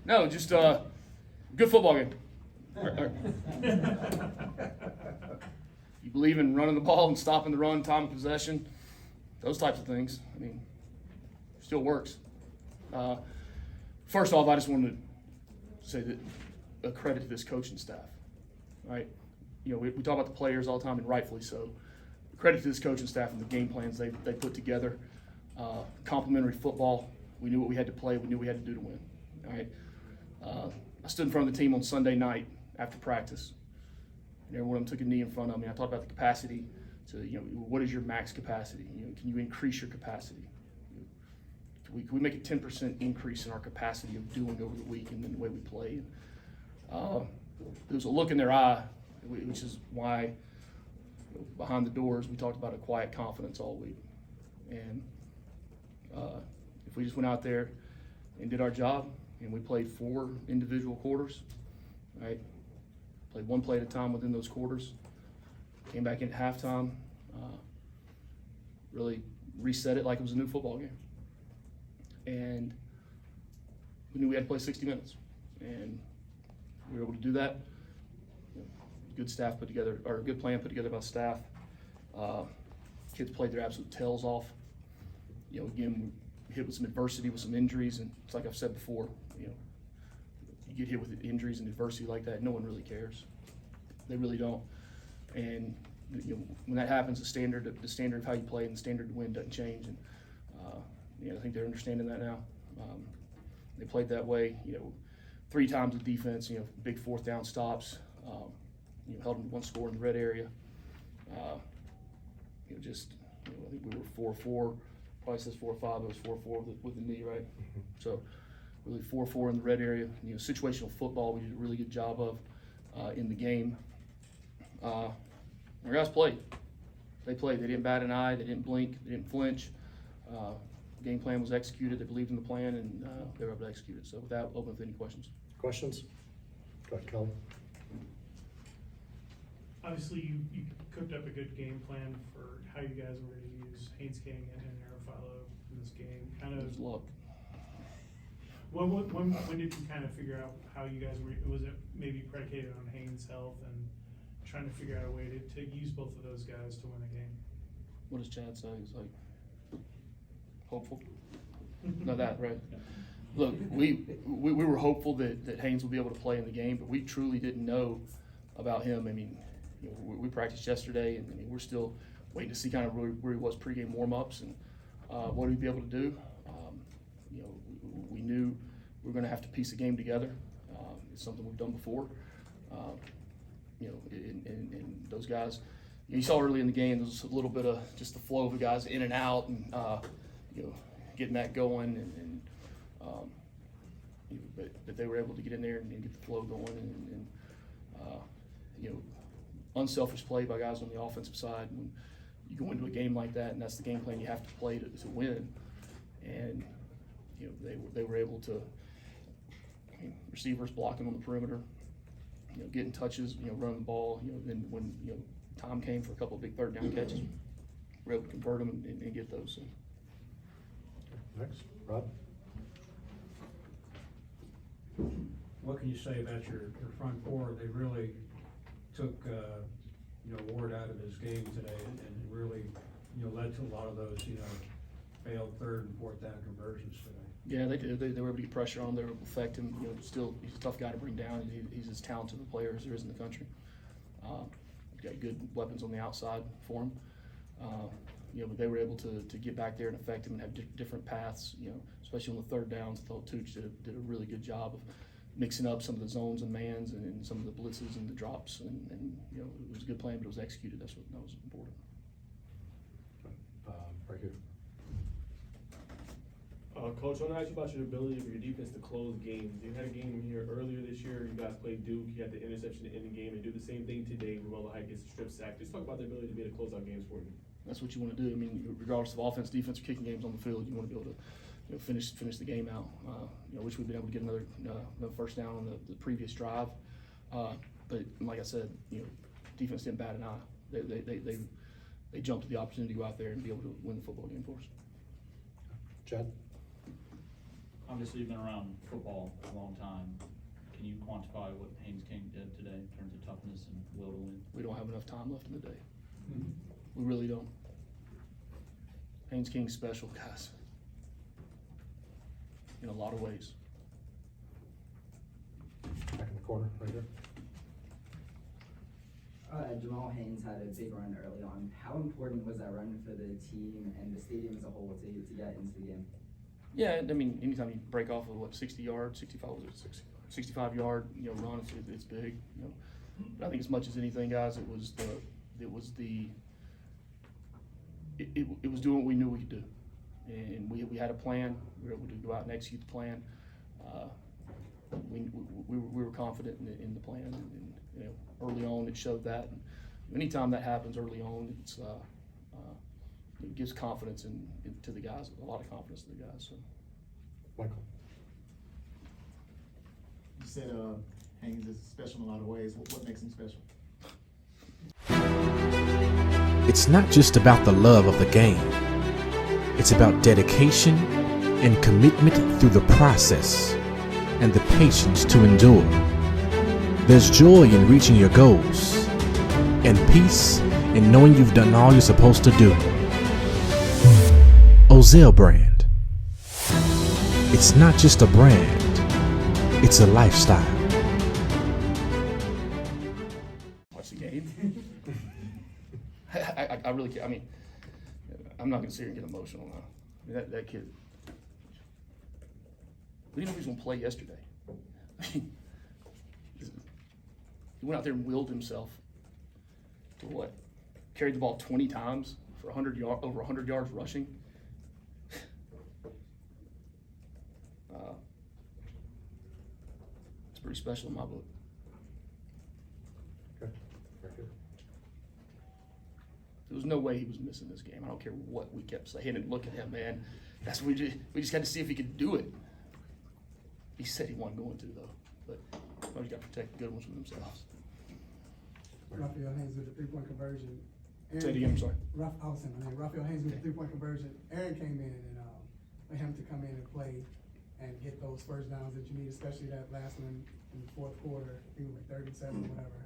No, just good football game. You believe in running the ball and stopping the run, time of possession, those types of things. I mean, still works. First off, I just wanted to say that a credit to this coaching staff, right? You know, we talk about the players all the time, and rightfully so. Credit to this coaching staff and the game plans they put together. Complimentary football. We knew what we had to play. We knew what we had to do to win. All right. I stood in front of the team on Sunday night after practice, and every one of them took a knee in front of me. I talked about the capacity to, you know, what is your max capacity? You know, can you increase your capacity? Can we make a 10% increase in our capacity of doing over the week and then the way we play? There was a look in their eye, which is why behind the doors we talked about a quiet confidence all week. And if we just went out there and did our job, and we played 4 individual quarters, right? Played one play at a time within those quarters. Came back in at halftime, really reset it like it was a new football game. And we knew we had to play 60 minutes. And we were able to do that. Good staff put together, or a good plan put together by staff. Kids played their absolute tails off. You know, again, we hit with some adversity, with some injuries, and it's like I've said before, you know, you get hit with injuries and adversity like that, no one really cares. They really don't. And you know, when that happens, the standard of how you play and the standard to win doesn't change. And you know, I think they're understanding that now. They played that way. You know, 3 times of defense. You know, big 4th down stops. You know, held them to 1 score in the red area. You know, just you know, I think we were 4-4. Probably says 4-5, but it was 4-4 with the knee, right? So really 4-4 in the red area. You know, situational football we did a really good job of in the game. Our guys played. They played. They didn't bat an eye. They didn't blink. They didn't flinch. Game plan was executed. They believed in the plan, and they were able to execute it. So with that, open up to any questions. Questions? Go ahead, Kelly. Obviously, you cooked up a good game plan for how you guys were going to use Haynes King and Aaron Philo in this game. Kind of. There's luck. When did you kind of figure out how you guys were? Was it maybe predicated on Haynes' health and trying to figure out a way to use both of those guys to win a game? What does Chad say? He's like, hopeful? No, that, right? Look, we were hopeful that Haynes would be able to play in the game, but we truly didn't know about him. I mean, you know, we practiced yesterday, and I mean, we're still waiting to see kind of where he was pregame warm-ups and what he'd be able to do. You know, we knew we were going to have to piece the game together. It's something we've done before. You know, and those guys, you saw early in the game, there was a little bit of just the flow of the guys in and out, and you know, getting that going, and you know, but they were able to get in there and get the flow going, and you know, unselfish play by guys on the offensive side. When you go into a game like that, and that's the game plan you have to play to win, and you know, they were able to, I mean, receivers blocking on the perimeter, you know, getting touches, you know, running the ball, you know, then when, you know, time came for a couple of big 3rd down catches, we were able to convert them and get those. So. Next, Rob. What can you say about your front 4? They really took you know, Ward out of his game today, and really, you know, led to a lot of those, you know, failed 3rd and 4th down conversions today. Yeah, they did. They were able to get pressure on him. They were able to affect him. You know, still, he's a tough guy to bring down. He's as talented a player as there is in the country. He's got good weapons on the outside for him. You know, but they were able to get back there and affect him and have different paths. You know, especially on the 3rd downs. I thought Tooch did a really good job of mixing up some of the zones and mans and some of the blitzes and the drops. And you know, it was a good plan, but it was executed. That was important. Right here. Coach, I want to ask you about your ability for your defense to close games. You had a game here earlier this year. You guys played Duke. You had the interception to end the game, and do the same thing today. Romello Height gets a strip sack. Just talk about the ability to be able to close out games for you. That's what you want to do. I mean, regardless of offense, defense, or kicking games on the field, you want to be able to, you know, finish the game out. You know, wish we'd been able to get another 1st down on the previous drive. But like I said, you know, defense didn't bat an eye. They jumped at the opportunity to go out there and be able to win the football game for us. Chad. Obviously, you've been around football a long time. Can you quantify what Haynes King did today in terms of toughness and will to win? We don't have enough time left in the day. We really don't. Haynes King's special, guys. In a lot of ways. Back in the corner, right here. Jamal Haynes had a big run early on. How important was that run for the team and the stadium as a whole to get into the game? Yeah, I mean, anytime you break off of 60 yards, 65 was it 65 yard, run, it's big. But I think as much as anything, guys, it was doing what we knew we could do, and we had a plan. We were able to go out and execute the plan. We were confident in the plan, and early on it showed that. And anytime that happens early on, it gives confidence to the guys, a lot of confidence to the guys. So. Michael. You said Haynes is special in a lot of ways. What makes him special? It's not just about the love of the game. It's about dedication and commitment through the process and the patience to endure. There's joy in reaching your goals and peace in knowing you've done all you're supposed to do. Ozell brand. It's not just a brand, it's a lifestyle. Watch the game. I really can't. I mean, I'm not going to sit here and get emotional now. I mean, that kid. We didn't know he was going to play yesterday. I mean, he went out there and willed himself to what? Carried the ball 20 times for over 100 yards rushing. It's pretty special in my book. Okay, right here. There was no way he was missing this game. I don't care what we kept saying. And look at him, man. That's what we just had to see if he could do it. He said he wasn't going to, though. But you got to protect the good ones from themselves. Raphael Haynes with the three-point conversion. Say it again, I'm sorry. Raphael Haynes with the three-point conversion. Aaron came in and for him to come in and play and get those first downs that you need, especially that last one in the fourth quarter. I think it was like 37 or whatever.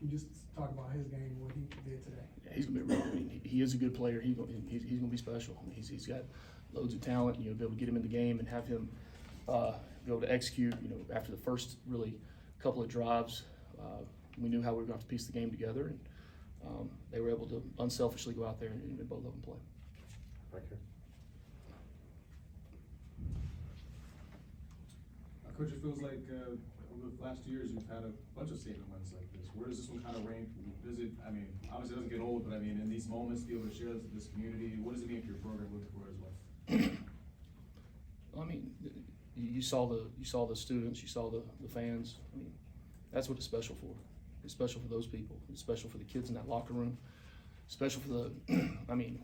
Can you just talk about his game, what he did today? Yeah, he's gonna be real. I mean, he is a good player. He's gonna be special. I mean, he's got loads of talent. Be able to get him in the game and have him be able to execute. After the first really couple of drives, we knew how we were going to have to piece the game together, and they were able to unselfishly go out there and both of them play. Right here. Coach, it feels like over the last 2 years you've had a bunch of statement wins like this. Where does this one kind of rank? Does it? I mean, obviously it doesn't get old, but I mean, in these moments, be able to share this community, what does it mean for your program moving forward as well? I mean, you saw the students, you saw the fans. I mean, that's what it's special for. It's special for those people. It's special for the kids in that locker room. Special for the. I mean,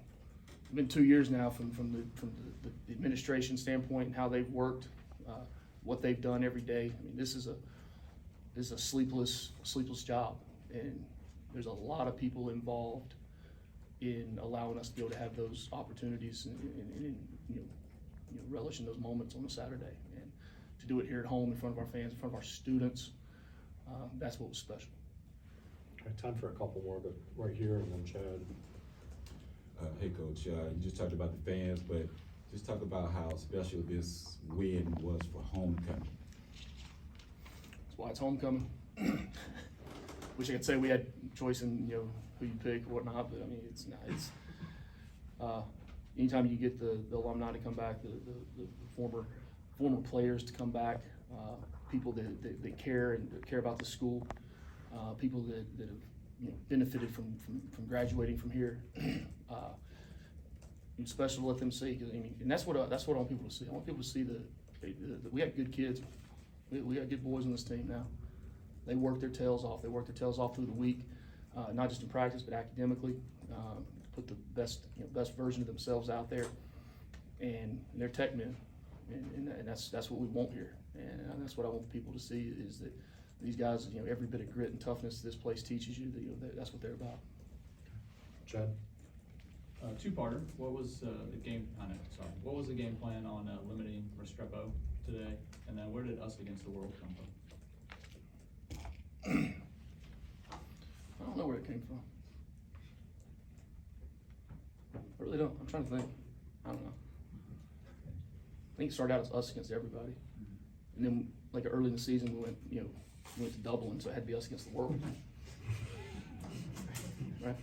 it's been 2 years now from the administration standpoint and how they've worked, what they've done every day. I mean, this is a sleepless job, and there's a lot of people involved in allowing us to be able to have those opportunities and relish in those moments on a Saturday, and to do it here at home in front of our fans, in front of our students. That's what was special. Okay, time for a couple more, but right here and then Chad. Hey Coach, you just talked about the fans, but just talk about how special this win was for homecoming. That's why it's homecoming. Wish I could say we had choice in who you pick or whatnot, but I mean it's not. It's anytime you get the alumni to come back, the former players to come back, people that care and that care about the school, people that have benefited from graduating from here. It's special to let them see, cause, I mean, and that's what I want people to see. I want people to see that we got good kids. We got good boys on this team now. They work their tails off. They work their tails off through the week, not just in practice but academically. Put the best version of themselves out there, and they're tech men, and that's what we want here, and that's what I want people to see is that these guys, every bit of grit and toughness this place teaches you, that's what they're about. Chad. Two-parter, what was the game plan on limiting Restrepo today? And then where did us against the world come from? I don't know where it came from. I really don't. I'm trying to think. I don't know. I think it started out as us against everybody. And then, like, early in the season, we went to Dublin, so it had to be us against the world. Right?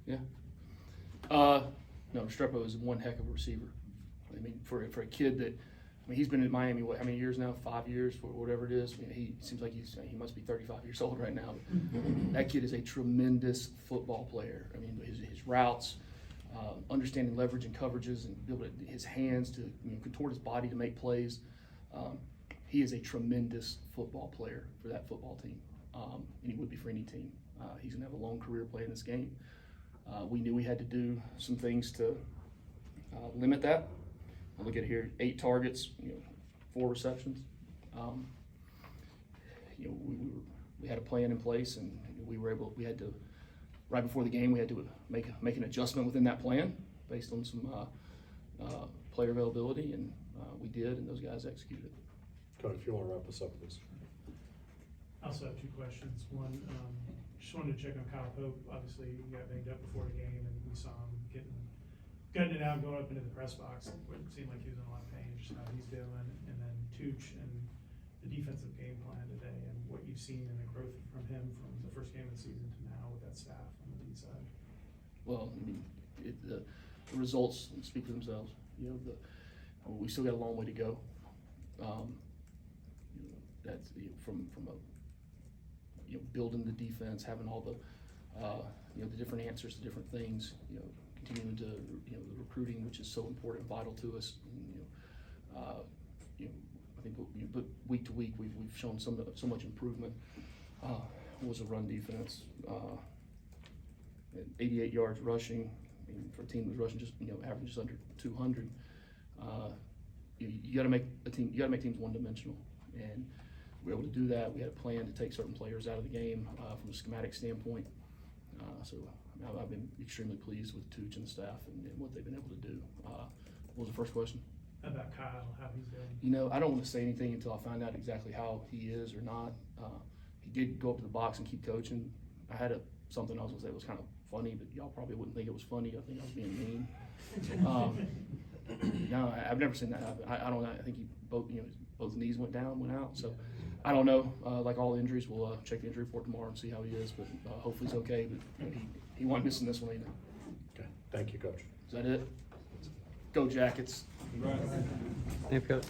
Yeah. No, Restrepo is one heck of a receiver. I mean, for a kid that, he's been in Miami, how many years now? 5 years, whatever it is. He seems like he must be 35 years old right now. That kid is a tremendous football player. I mean, his routes, understanding leverage and coverages, and be able to, his hands to contort his body to make plays. He is a tremendous football player for that football team, and he would be for any team. He's gonna have a long career playing this game. We knew we had to do some things to limit that. I look at it here, 8 targets, 4 receptions. We had a plan in place, and we had to, right before the game, we had to make an adjustment within that plan based on some player availability, and we did, and those guys executed. Coach, if you want to wrap us up, please. I also have 2 questions. One, just wanted to check on Kyle Pope. Obviously, he got banged up before the game, and we saw him gutting it out, going up into the press box. It seemed like he was in a lot of pain, just how he's doing. And then Tooch and the defensive game plan today, and what you've seen in the growth from him from the first game of the season to now with that staff on the D side. Well, the results speak for themselves. We still got a long way to go. That's from building the defense, having all the the different answers to different things. Continuing to the recruiting, which is so important, vital to us. And, I think, but week to week we've shown so much improvement. Was a run defense, 88 yards rushing. For a team that's rushing just average just under 200. You got to make teams one-dimensional, and we were able to do that. We had a plan to take certain players out of the game from a schematic standpoint. So I've been extremely pleased with Tooch and the staff and what they've been able to do. What was the first question? About Kyle, how he's doing. I don't want to say anything until I find out exactly how he is or not. He did go up to the box and keep coaching. I had something I was going to say was kind of funny, but y'all probably wouldn't think it was funny. I think I was being mean. No, I've never seen that happen. I don't know. I think both knees went out. So I don't know. Like all injuries, we'll check the injury report tomorrow and see how he is. But hopefully he's okay. But he wasn't missing this one either. Okay, thank you, Coach. Is that it? Go Jackets. Congrats. Thank you, Coach.